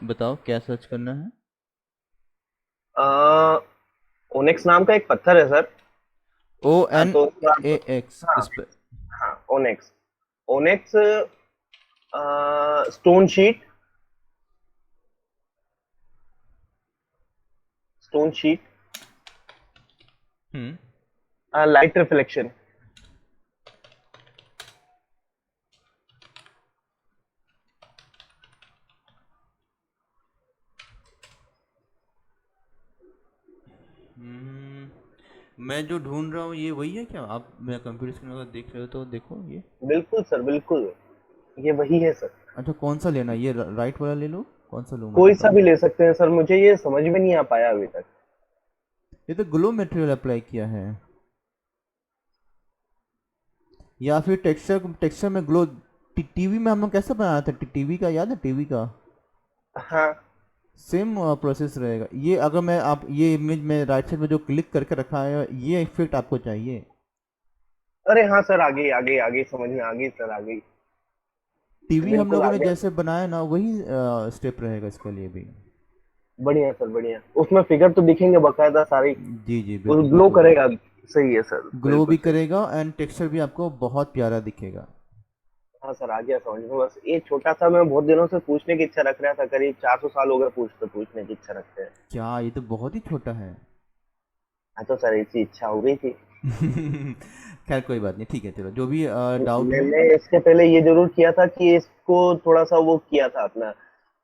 बताओ क्या सर्च करना है। ओनेक्स नाम का एक पत्थर है सर। ओ एन तो ए आप, एक्स हाँ इस पे। हाँ, onyx. Onyx stone sheet, stone sheet, hmm. Light reflection. मैं जो ढूंढ रहा हूँ ये वही है क्या? आप मेरा कंप्यूटर स्क्रीन अगर देख रहे हो तो देखो ये। बिल्कुल सर, बिल्कुल, ये वही है सर। अच्छा, कौन सा लेना है? ये राइट वाला ले लो, कौन सा लूँ मैं कोई सा बताओ। भी ले सकते हैं सर, मुझे ये समझ में नहीं आ पाया अभी तक। ये तो ग्लो मटेरियल अप्लाई किया है, या फिर टेक्सचर टेक्सचर में ग्लो। टीवी में हम लोग कैसे बनाया था? टीवी का याद है? टीवी का हाँ। सेम प्रोसेस रहेगा ये। अगर मैं आप ये इमेज में राइट साइड में जो क्लिक करके रखा है ये इफेक्ट आपको चाहिए। अरे हाँ सर, आ गई आ गई आ गई, समझ में आ गई सर, आ गई। टीवी हम बिल्कुल लोगों आ ने गया। जैसे बनाया ना वही स्टेप रहेगा इसके लिए भी। बढ़िया सर, बढ़िया। उसमें फिगर तो दिखेंगे बकायदा सारी। जी जी, वो बिल्कुल ग्लो बिल्कुल। करेगा। सही है सर, ग्लो बिल्कुल भी सही। करेगा एंड टेक्सचर भी आपको बहुत प्यारा दिखेगा। हाँ सर, आ गया समझ में। बस ये छोटा सा मैं बहुत दिनों से पूछने की इच्छा रख रहा था, करीब 400 साल हो गए पूछते पूछने की इच्छा रखते हैं। क्या ये तो बहुत ही छोटा है। हाँ तो सर, ऐसी इच्छा हो गई थी। खैर कोई बात नहीं, ठीक है, चलो जो भी डाउट हो। मैंने इसके पहले ये जरूर किया था कि इसको थोड़ा सा वो किया था अपना,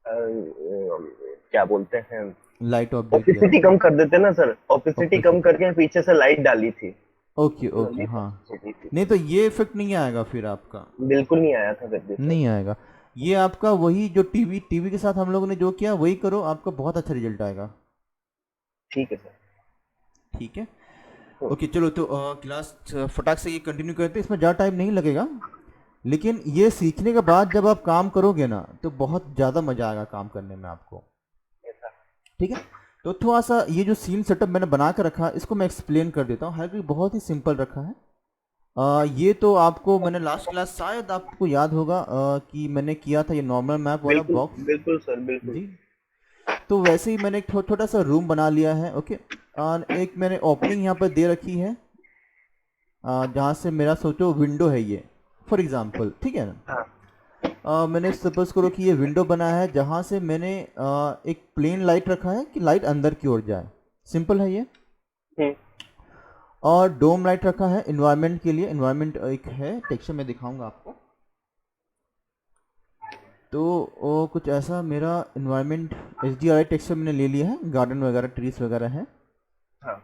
क्या बोलते हैं, लाइट अपडेट किया ओपेसिटी था। कम कर देते ना सर, ओपेसिटी कम ऑब्वियसली। करके पीछे से लाइट डाली थी। ओके ओके, लंबी हाँ। ओपेसिटी थी। नहीं तो ये इफेक्ट नहीं आएगा फिर आपका। बिल्कुल नहीं आया था फिर भी सर। नहीं आएगा। ये आपका वही जो टीवी टीवी के साथ हम लोगों ने जो किया वही करो, आपका बहुत अच्छा रिजल्ट आएगा। ठीक है सर। ठीक है। हम्म, ओके चलो, तो क्लास फटाक से ये कंटिन्यू करते हैं, इसमें ज़्यादा टाइम नहीं लगेगा। लेकिन ये सीखने के बाद जब आप काम करोगे ना तो बहुत ज़्यादा मज़ा आएगा काम करने में आपको। ऐसा। ठीक है। तो थोड़ा सा ये जो सीन सेटअप मैंने बना के रखा है इसको मैं एक्सप्लेन कर देता हूँ। हालांकि बहुत ही सिंपल रखा है। ये तो आपको मैंने लास्ट क्लास शायद आपको याद होगा कि मैंने किया था ये नॉर्मल मैप वाला बिल्कुल बॉक्स। बिल्कुल सर, बिल्कुल। जी। तो वैसे ही मैंने एक छोटा सा रूम बना लिया है। ओके। और एक मैंने ओपनिंग यहाँ पर दे रखी है, जहाँ से मेरा सोचो विंडो है ये, फॉर एग्जांपल, ठीक है ना। हाँ। मैंने सपोज करो कि ये विंडो बना है जहाँ से मैंने एक प्लेन लाइट रखा है कि लाइट अंदर की ओर जाए। सिंपल है ये। हम्म। और डोम लाइट रखा है इन्वायरमेंट के लिए। इन्वायरमेंट एक है, टेक्सचर में दिखाऊंगा आपको। तो वो कुछ ऐसा मेरा environment H D R texture मैंने ले लिया है, गार्डन वगैरह ट्रीज वगैरह है। हाँ।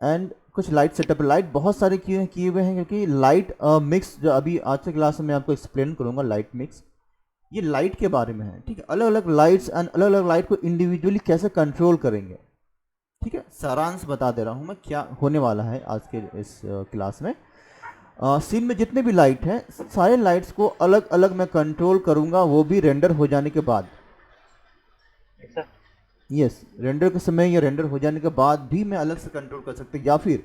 एंड कुछ लाइट सेटअप, लाइट बहुत सारे किए हुए हैं क्योंकि लाइट मिक्स जो अभी आज के क्लास में मैं आपको एक्सप्लेन करूंगा लाइट मिक्स। ये लाइट के बारे में है, ठीक है। अलग अलग लाइट्स एंड अलग अलग लाइट को इंडिविजुअली कैसे कंट्रोल करेंगे, ठीक है। सारांश बता दे रहा हूँ मैं क्या होने वाला है आज के इस क्लास में। सीन में जितने भी लाइट हैं सारे लाइट्स को अलग अलग मैं कंट्रोल करूंगा, वो भी रेंडर हो जाने के बाद। ऐसा। यस, रेंडर के समय या रेंडर हो जाने के बाद भी मैं अलग से कंट्रोल कर सकता हूँ, या फिर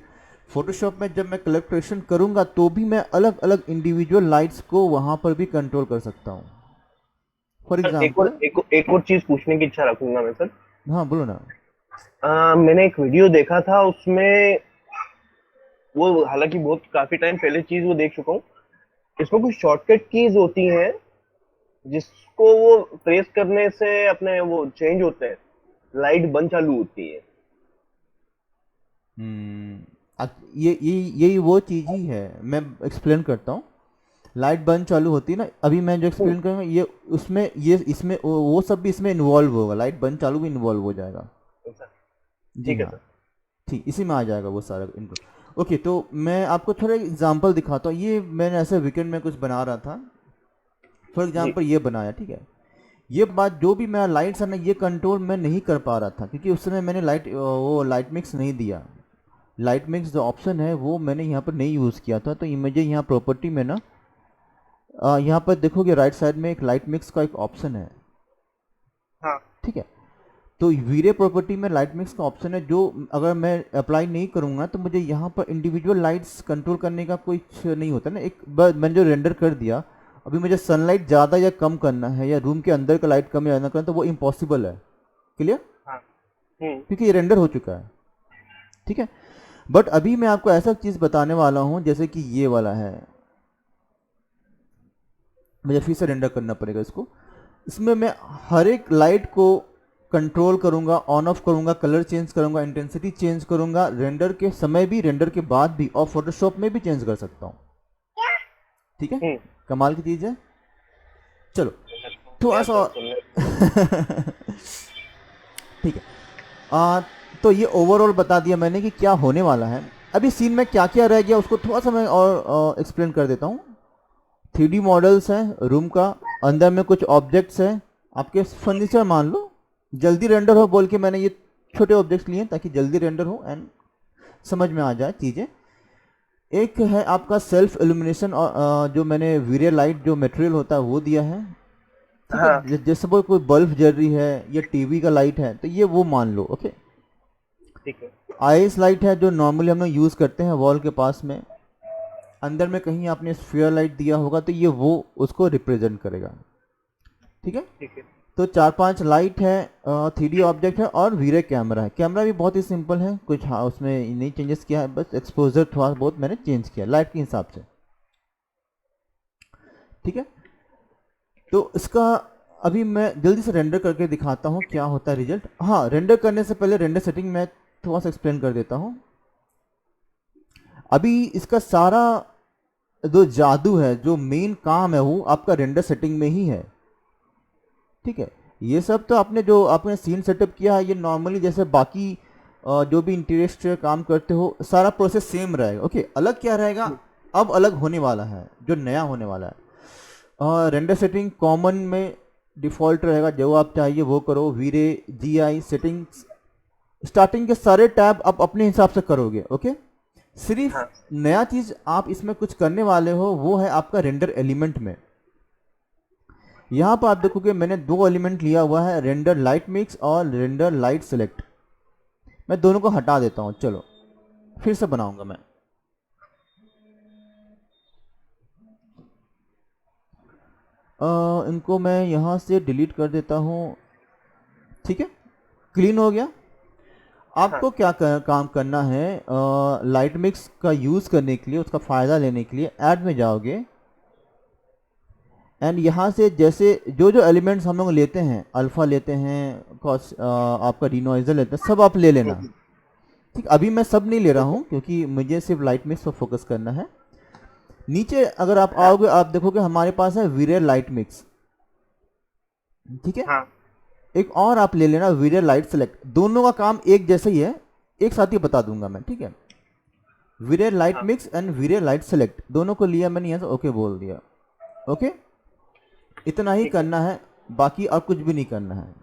फोटोशॉप में जब मैं कलेक्ट्रेशन करूंगा तो भी मैं अलग अलग इंडिविजुअल लाइट्स को वहां पर भी कंट्रोल कर सकता हूँ, फॉर सर, एक और एग्जाम्पल। एक और चीज पूछने की इच्छा रखूंगा मैं सर। हाँ बोलो ना। मैंने एक वीडियो देखा था उसमें, वो हालांकि बहुत काफी टाइम पहले चीज वो देख चुका हूँ। इसमें कुछ शॉर्टकट कीज होती हैं जिसको वो प्रेस करने से अपने वो चेंज होते हैं, लाइट बंद चालू होती है। हम्म, ये यही वो चीज़ ही है। मैं एक्सप्लेन करता हूँ। लाइट बंद चालू होती है ना, अभी मैं जो हम्म, एक्सप्लेन करूँगा ये उसमें ये इसमें वो सब भी इसमें इन्वॉल्व होगा, लाइट बंद चालू भी इन्वॉल्व हो जाएगा। ऐसा। जी ठीक है हाँ। सर। ठीक, इसी में आ जाएगा वो सारा इनको। ओके, तो मैं आपको थोड़ा एग्जांपल दिखाता हूँ। ये मैंने ऐसे वीकेंड में कुछ बना रहा था, फॉर जी। एग्जांपल ये बनाया, ठीक है। ये बात जो भी मेरा लाइट्स है ना ये कंट्रोल मैं नहीं कर पा रहा था क्योंकि उस समय मैंने वो लाइट मिक्स नहीं दिया। लाइट मिक्स जो ऑप्शन है वो मैंने यहाँ पर नहीं यूज़ किया था। तो ये मुझे यहाँ प्रॉपर्टी में ना यहाँ पर देखोगे राइट साइड में एक लाइट मिक्स का एक ऑप्शन है, हाँ। ठीक है। तो वीरे प्रॉपर्टी में लाइट मिक्स का ऑप्शन है जो अगर मैं अप्लाई नहीं करूंगा तो मुझे यहाँ पर इंडिविजुअल लाइट्स कंट्रोल करने का कुछ नहीं होता ना। एक बार मैंने जो रेंडर कर दिया अभी मुझे सनलाइट ज़्यादा या कम करना है या रूम के अंदर का लाइट कम या ज़्यादा करना तो वो इम्पॉसिबल है। क्लियर? हाँ। क्योंकि ये रेंडर हो चुका है। ठीक है, बट अभी मैं आपको ऐसा चीज़ बताने वाला हूँ जैसे कि ये वाला है, मुझे फिर से रेंडर करना पड़ेगा इसको। इसमें मैं हर एक लाइट को कंट्रोल करूंगा, ऑन ऑफ करूंगा, कलर चेंज करूंगा, इंटेंसिटी चेंज करूंगा, रेंडर के समय भी, रेंडर के बाद भी, और फोटोशॉप में भी चेंज कर सकता हूँ। ठीक है, कमाल की चीज़ है। चलो थोड़ा सा ठीक है, तो ये ओवरऑल बता दिया मैंने कि क्या होने वाला है। अभी सीन में क्या क्या रह गया उसको थोड़ा सा मैं और एक्सप्लेन कर देता हूँ। 3D मॉडल्स हैं रूम का, अंदर में कुछ ऑब्जेक्ट्स हैं, आपके फर्नीचर मान लो, जल्दी रेंडर हो बोल के मैंने ये छोटे ऑब्जेक्ट्स लिए ताकि जल्दी रेंडर हो एंड समझ में आ जाए चीज़ें। एक है आपका सेल्फ इल्यूमिनेशन, और जो मैंने वीरे लाइट जो मटेरियल होता है वो दिया है। ठीक हाँ। है, जैसे कोई बल्ब जल रही है या टीवी का लाइट है तो ये वो मान लो। ओके, ठीक है। आइस लाइट है जो नॉर्मली हम लोग यूज़ करते हैं वॉल के पास में, अंदर में कहीं आपने स्फीयर लाइट दिया होगा तो ये वो उसको रिप्रेजेंट करेगा। ठीक है, ठीक है। तो 4-5 लाइट है, 3D ऑब्जेक्ट है और वीरे कैमरा है। कैमरा भी बहुत ही सिंपल है, कुछ हाँ उसमें नहीं चेंजेस किया है, बस एक्सपोजर थोड़ा बहुत मैंने चेंज किया लाइट के हिसाब से। ठीक है, तो इसका अभी मैं जल्दी से रेंडर करके दिखाता हूँ क्या होता है रिजल्ट। हाँ, रेंडर करने से पहले रेंडर सेटिंग मैं थोड़ा सा एक्सप्लेन कर देता हूँ। अभी इसका सारा जो जादू है, जो मेन काम है वो आपका रेंडर सेटिंग में ही है। ठीक है, ये सब तो आपने जो आपने सीन सेटअप किया है ये नॉर्मली जैसे बाकी जो भी इंटीरियर काम करते हो सारा प्रोसेस सेम रहेगा। ओके, अलग क्या रहेगा, अब अलग होने वाला है, जो नया होने वाला है। रेंडर सेटिंग कॉमन में डिफ़ॉल्ट रहेगा, जो आप चाहिए वो करो। वीरे GI सेटिंग्स स्टार्टिंग के सारे टैब आप अपने हिसाब से करोगे। ओके, सिर्फ हाँ। नया चीज़ आप इसमें कुछ करने वाले हो वो है आपका रेंडर एलिमेंट में। यहाँ पर आप देखोगे मैंने 2 एलिमेंट लिया हुआ है, रेंडर लाइट मिक्स और रेंडर लाइट सेलेक्ट। मैं दोनों को हटा देता हूँ, चलो फिर से बनाऊंगा मैं। इनको मैं यहाँ से डिलीट कर देता हूँ। ठीक है, क्लीन हो गया। आपको क्या काम करना है, लाइट मिक्स का यूज़ करने के लिए, उसका फ़ायदा लेने के लिए ऐड में जाओगे एंड यहाँ से जैसे जो जो एलिमेंट्स हम लोग लेते हैं, अल्फ़ा लेते हैं, कॉस आपका डिनोइजर लेते हैं, सब आप ले लेना। ठीक, अभी मैं सब नहीं ले रहा हूँ क्योंकि मुझे सिर्फ लाइट मिक्स पर फोकस करना है। नीचे अगर आप आओगे आप देखोगे हमारे पास है वीरे लाइट मिक्स। ठीक है, हाँ। एक और आप ले लेना वीरे लाइट सेलेक्ट। दोनों का काम एक जैसा ही है, एक साथ ही बता दूंगा मैं। ठीक है, वीरे लाइट हाँ। Mix and Veere light select दोनों को लिया मैंने, यहाँ से ओके बोल दिया। ओके, इतना ही ठीक है। करना है, बाकी और कुछ भी नहीं करना है।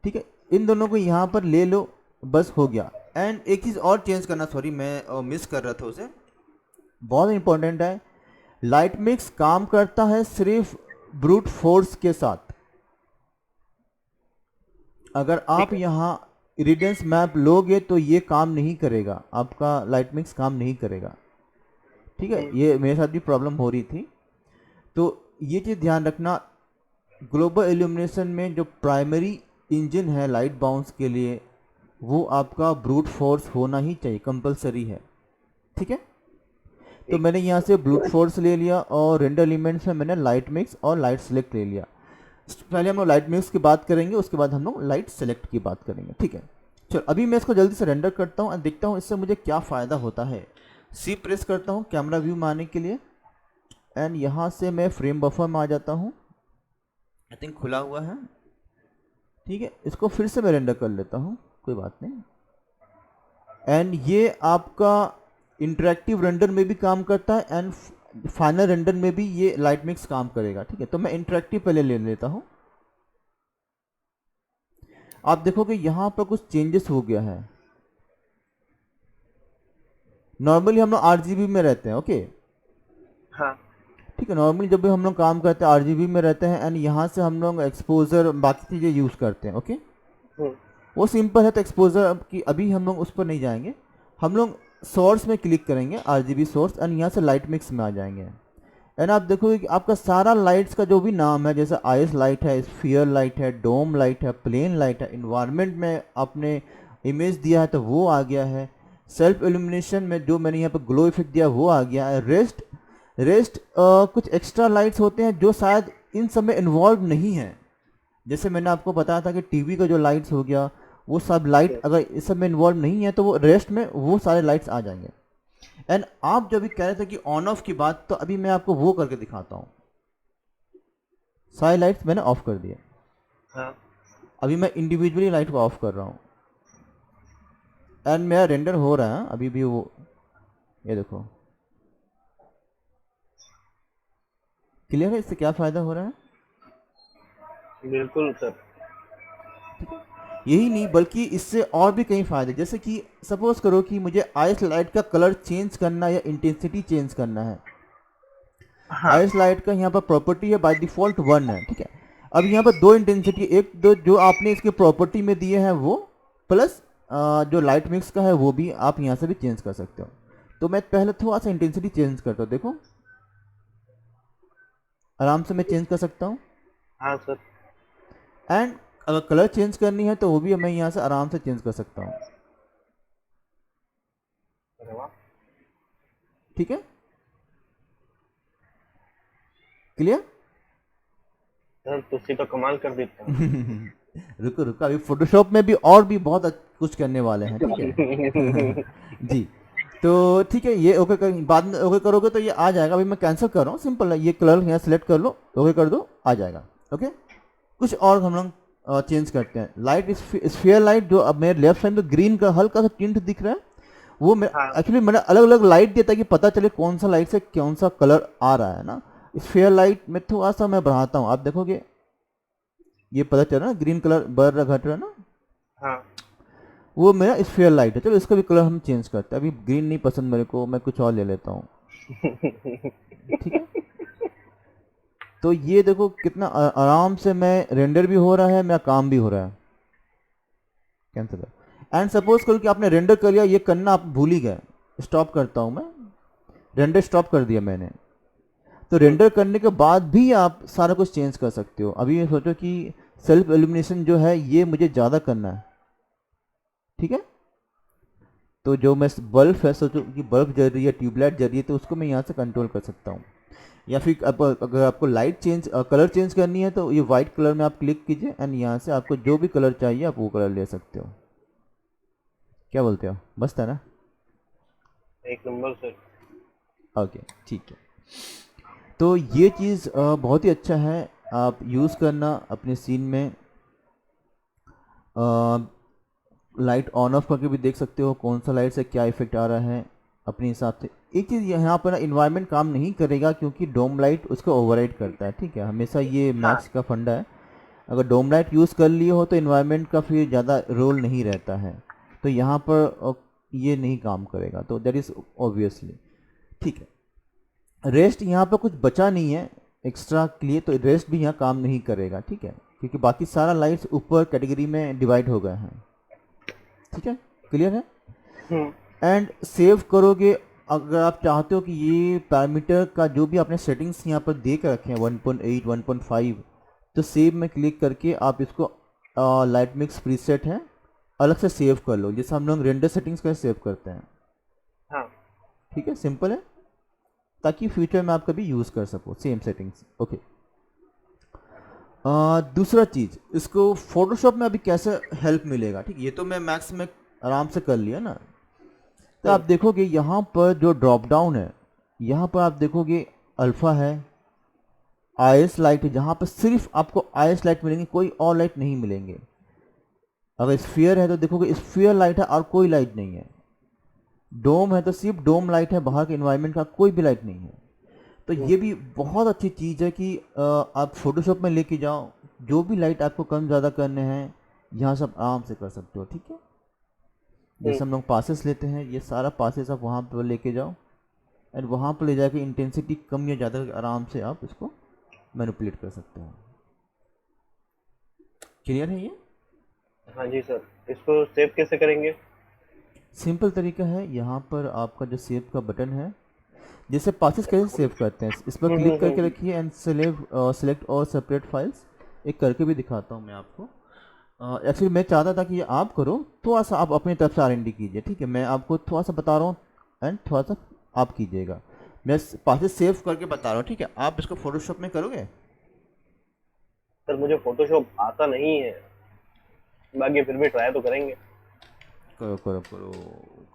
ठीक है, इन दोनों को यहाँ पर ले लो, बस हो गया। एंड एक चीज़ और चेंज करना, सॉरी मैं मिस कर रहा था उसे, बहुत इंपॉर्टेंट है। लाइट मिक्स काम करता है सिर्फ ब्रूट फोर्स के साथ। अगर आप यहाँ इरिडेंस मैप लोगे तो ये काम नहीं करेगा, आपका लाइट मिक्स काम नहीं करेगा। ठीक है, ये मेरे साथ भी प्रॉब्लम हो रही थी, तो ये चीज़ ध्यान रखना। ग्लोबल इल्यूमिनेशन में जो प्राइमरी इंजन है लाइट बाउंस के लिए वो आपका ब्रूट फोर्स होना ही चाहिए, कंपलसरी है। ठीक है, तो मैंने यहाँ से ब्रूट फोर्स ले लिया और रेंडर एलिमेंट्स में मैंने लाइट मिक्स और लाइट सेलेक्ट ले लिया। पहले हम लोग लाइट मिक्स की बात करेंगे, उसके बाद हम लोग लाइट सेलेक्ट की बात करेंगे। ठीक है, चलो अभी मैं इसको जल्दी से रेंडर करता हूँ और देखता हूँ इससे मुझे क्या फ़ायदा होता है। सी प्रेस करता हूँ कैमरा व्यू में आने के लिए एंड यहाँ से मैं फ्रेम बफर में आ जाता हूँ। आई थिंक खुला हुआ है। ठीक है, इसको फिर से मैं रेंडर कर लेता हूँ, कोई बात नहीं। एंड ये आपका इंटरेक्टिव रेंडर में भी काम करता है एंड फाइनल रेंडर में भी ये लाइट मिक्स काम करेगा। ठीक है, तो मैं इंटरेक्टिव पहले ले लेता हूँ। आप देखोगे यहाँ पर कुछ चेंजेस हो गया है। नॉर्मली हम लोग RGB में रहते हैं। ओके, हाँ। ठीक है, नॉर्मली जब भी हम लोग काम करते हैं RGB में रहते हैं एंड यहाँ से हम लोग एक्सपोजर बाकी चीज़ें यूज़ करते हैं। ओके, वो सिंपल है, तो एक्सपोजर की अभी हम लोग उस पर नहीं जाएंगे। हम लोग सोर्स में क्लिक करेंगे, RGB सोर्स, एंड यहाँ से लाइट मिक्स में आ जाएंगे एंड आप देखोगे कि आपका सारा लाइट्स का जो भी नाम है, जैसे आइस लाइट है, स्फीयर लाइट है, डोम लाइट है, प्लेन लाइट है, इन्वायरमेंट में आपने इमेज दिया है तो वो आ गया है, सेल्फ इल्यूमिनेशन में जो मैंने यहाँ पर ग्लो इफेक्ट दिया वो आ गया है, रेस्ट कुछ एक्स्ट्रा लाइट्स होते हैं जो शायद इन सब में इन्वॉल्व नहीं है। जैसे मैंने आपको बताया था कि टीवी का जो लाइट्स हो गया, वो सब लाइट अगर इस सब में इन्वॉल्व नहीं है तो वो रेस्ट में वो सारे लाइट्स आ जाएंगे। एंड आप जब भी कह रहे थे कि ऑन ऑफ की बात, तो अभी मैं आपको वो करके दिखाता हूँ। सारे लाइट्स मैंने ऑफ कर दिए। हाँ अभी मैं इंडिविजुअली लाइट को ऑफ कर रहा हूँ एंड मेरा रेंडर हो रहा है अभी भी वो, ये देखो क्लियर है। इससे क्या फ़ायदा हो रहा है? बिल्कुल सर। यही नहीं बल्कि इससे और भी कई फ़ायदे, जैसे कि सपोज करो कि मुझे आइस लाइट का कलर चेंज करना या इंटेंसिटी चेंज करना है। हाँ आइस लाइट का यहाँ पर प्रॉपर्टी है बाय डिफ़ॉल्ट 1 है, ठीक है। अब यहाँ पर दो इंटेंसिटी, एक दो जो आपने इसके प्रॉपर्टी में दिए हैं वो, प्लस जो लाइट मिक्स का है वो भी आप यहाँ से भी चेंज कर सकते हो। तो मैं पहले थोड़ा सा इंटेंसिटी चेंज करता हूँ, देखो आराम से मैं चेंज कर सकता हूँ। हाँ सर। एंड अगर कलर चेंज करनी है तो वो भी मैं यहाँ से आराम से चेंज कर सकता हूँ, अरे वाह। ठीक है, क्लियर। सर तुसी तो कमाल कर देते हैं। रुको रुको, अभी फोटोशॉप में भी और भी बहुत कुछ करने वाले हैं, ठीक है। जी, तो ठीक है, ये ओके कर, बाद में ओके करोगे तो ये आ जाएगा। अभी मैं कैंसिल कर रहा हूँ, सिंपल है, ये कलर यहाँ सेलेक्ट कर लो, ओके कर दो, आ जाएगा। ओके, कुछ और हम लोग चेंज करते हैं। लाइट स्फीयर लाइट, जो अब मेरे लेफ्ट साइड में ग्रीन का हल्का सा टिंट दिख रहा है, वो मैं हाँ एक्चुअली मैंने अलग अलग लाइट दिया ताकि पता चले कौन सा लाइट से कौन सा कलर आ रहा है ना। स्फीयर लाइट में थोड़ा सा मैं बढ़ाता हूँ, आप देखोगे ये पता चल रहा है ग्रीन कलर बढ़ रहा घट रहा है ना, हाँ वो मेरा स्फीयर लाइट है। चलो इसका भी कलर हम चेंज करते हैं, अभी ग्रीन नहीं पसंद मेरे को, मैं कुछ और ले लेता हूँ, ठीक है। तो ये देखो कितना आराम से मैं रेंडर भी हो रहा है, मेरा काम भी हो रहा है। कैंसिल है। एंड सपोज करो कि आपने रेंडर कर लिया, ये करना आप भूल ही गए, स्टॉप करता हूँ मैं, रेंडर स्टॉप कर दिया मैंने। तो रेंडर करने के बाद भी आप सारा कुछ चेंज कर सकते हो। अभी ये सोचो कि सेल्फ एल्यूमिनेशन जो है ये मुझे ज़्यादा करना है, ठीक है। तो जो मैं बल्ब है, सोचो कि बल्ब जल रही है, ट्यूबलाइट जल रही है, तो उसको मैं यहाँ से कंट्रोल कर सकता हूँ। या फिर अगर आपको लाइट चेंज कलर चेंज करनी है तो ये वाइट कलर में आप क्लिक कीजिए एंड यहाँ से आपको जो भी कलर चाहिए आप वो कलर ले सकते हो। क्या बोलते हो, मस्त है ना? एक नंबर सर। ओके, ठीक है। तो ये चीज़ बहुत ही अच्छा है, आप यूज़ करना अपने सीन में। लाइट ऑन ऑफ करके भी देख सकते हो कौन सा लाइट से क्या इफेक्ट आ रहा है अपने हिसाब से। एक चीज़ यहाँ पर इन्वायरमेंट काम नहीं करेगा क्योंकि डोम लाइट उसको ओवरराइड करता है, ठीक है, हमेशा ये हाँ मैक्स का फंडा है। अगर डोम लाइट यूज़ कर लिए हो तो इन्वायरमेंट का फिर ज़्यादा रोल नहीं रहता है, तो यहाँ पर ये नहीं काम करेगा, तो दैट इज़ ऑब्वियसली, ठीक है। रेस्ट यहाँ पर कुछ बचा नहीं है एक्स्ट्रा के लिए, तो रेस्ट भी यहाँ काम नहीं करेगा, ठीक है, क्योंकि बाकी सारा लाइट्स ऊपर कैटेगरी में डिवाइड हो गए हैं, ठीक है, क्लियर है। हम्म, एंड सेव करोगे, अगर आप चाहते हो कि ये पैरामीटर का जो भी आपने सेटिंग्स यहाँ पर दे कर रखे हैं 1.8 1.5, तो सेव में क्लिक करके आप इसको लाइट मिक्स प्रीसेट है अलग से सेव कर लो, जैसे हम लोग रेंडर सेटिंग्स का सेव करते हैं, हाँ ठीक है, सिंपल है, ताकि फ्यूचर में आप कभी यूज़ कर सको सेम सेटिंग्स। ओके, दूसरा चीज़, इसको फोटोशॉप में अभी कैसे हेल्प मिलेगा, ठीक, ये तो मैं मैक्स में आराम से कर लिया ना। तो आप देखोगे यहाँ पर जो ड्रॉप डाउन है, यहाँ पर आप देखोगे अल्फ़ा है, आईएस लाइट है, जहाँ पर सिर्फ आपको आईएस लाइट मिलेंगे, कोई और लाइट नहीं मिलेंगे। अगर स्फीयर है तो देखोगे स्फीयर लाइट है और कोई लाइट नहीं है। डोम है तो सिर्फ डोम लाइट है, बाहर के इन्वायरमेंट का कोई भी लाइट नहीं है। तो ये भी बहुत अच्छी चीज़ है कि आप फोटोशॉप में लेके जाओ, जो भी लाइट आपको कम ज़्यादा करने हैं यहाँ से आप आराम से कर सकते हो, ठीक है। जैसे हम लोग पासेस लेते हैं, ये सारा पासेस आप वहाँ पर लेके जाओ एंड वहाँ पर ले जाके इंटेंसिटी कम या ज़्यादा आराम से आप इसको मैनिपुलेट कर सकते हो। क्लियर है ये? हाँ जी सर। इसको सेव कैसे करेंगे? सिंपल तरीका है, यहाँ पर आपका जो सेव का बटन है, जैसे पासेस कैसे सेव करते हैं, इस पर क्लिक करके रखिए एंड सेलेक्ट और सेपरेट फाइल्स। एक करके भी दिखाता हूँ मैं आपको। एक्चुअली मैं चाहता था कि ये आप करो, थोड़ा सा आप अपनी तरफ से R&D कीजिए, ठीक है। मैं आपको थोड़ा सा बता रहा हूँ एंड थोड़ा सा आप कीजिएगा। मैं पासेस सेव करके बता रहा हूँ, ठीक है। आप इसको फोटोशॉप में करोगे? सर मुझे फोटोशॉप आता नहीं है, बाकी फिर भी ट्राई तो करेंगे। करो करो करो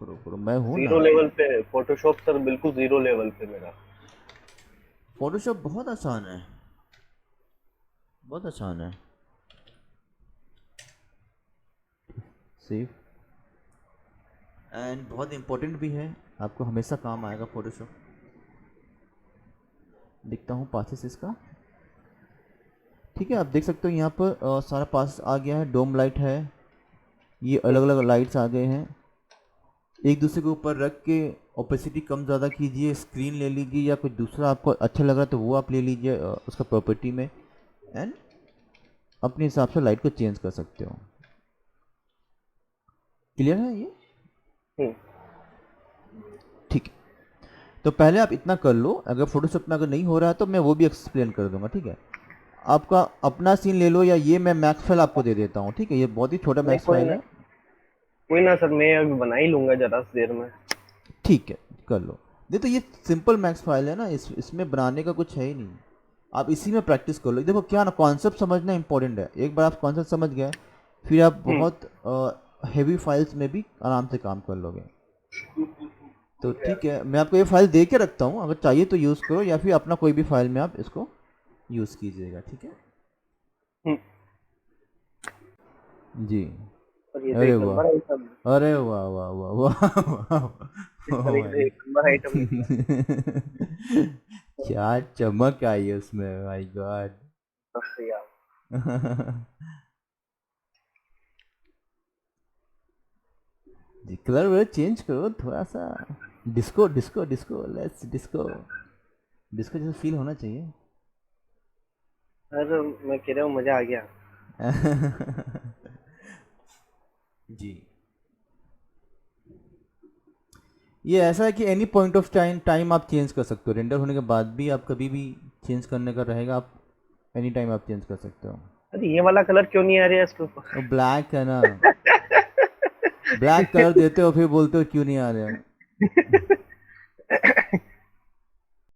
करो करो, मैं हूँ ना। जीरो लेवल पे फोटोशॉप सर, बिल्कुल जीरो लेवल पे मेरा। फोटोशॉप बहुत आसान है, बहुत आसान है। सेव एंड बहुत इम्पोर्टेंट भी है, आपको हमेशा काम आएगा फोटोशॉप। दिखता हूँ पासेस इसका, ठीक है। आप देख सकते हो यहाँ पर सारा पास आ गया है। डोम लाइट है, ये अलग अलग लाइट्स आ गए हैं। एक दूसरे के ऊपर रख के ओपेसिटी कम ज़्यादा कीजिए, स्क्रीन ले लीजिए या कुछ दूसरा आपको अच्छा लग रहा है तो वो आप ले लीजिए उसका प्रॉपर्टी में, एंड अपने हिसाब से लाइट को चेंज कर सकते हो। क्लियर है ये? हम्म, ठीक है, तो पहले आप इतना कर लो। अगर फोटोशॉप में अगर नहीं हो रहा है तो मैं वो भी एक्सप्लेन कर दूंगा, ठीक है। आपका अपना सीन ले लो या ये मैं मैक्स फाइल आपको दे देता हूँ, ठीक है। ये बहुत ही छोटा नहीं मैक्स फाइल है। कोई ना सर, मैं अभी बना ही लूंगा जरा सी देर में। ठीक है, कर लो। नहीं तो ये सिंपल मैक्स फाइल है ना, इसमें बनाने का कुछ है ही नहीं। आप इसी में प्रैक्टिस कर लो। देखो क्या ना, कॉन्सेप्ट समझना इंपॉर्टेंट है। एक बार आप कॉन्सेप्ट समझ गए, फिर आप बहुत हैवी फाइल्स में भी आराम से काम कर लोगे। तो ठीक है, मैं आपको ये फाइल दे के रखता हूँ, अगर चाहिए तो यूज़ करो या फिर अपना कोई भी फाइल में आप इसको यूज़ कीजिएगा, ठीक है हम्म, जी। और ये तो अरे एक वाह, नंबर आइटम है। अरे वाह वाह वाह वाह वाह वाह सर ये तो भाई। एक नंबर आइटम निकला। क्या चमक आई है उसमें, माय गॉड। बस यार। जी, कलर वलर चेंज करो थोड़ा सा। Disco disco disco, let's disco. Disco जैसा फील होना चाहिए। सर मैं कह रहा हूँ मजा आ गया। जी, ये ऐसा है कि एनी पॉइंट ऑफ टाइम आप चेंज कर सकते हो। रेंडर होने के बाद भी आप कभी भी चेंज करने का रहेगा, आप एनी टाइम आप चेंज कर सकते हो। अरे ये वाला कलर क्यों नहीं आ रहा है इसके ऊपर? वो ब्लैक है ना, ब्लैक कलर देते हो फिर बोलते हो क्यों नहीं आ रहे हो।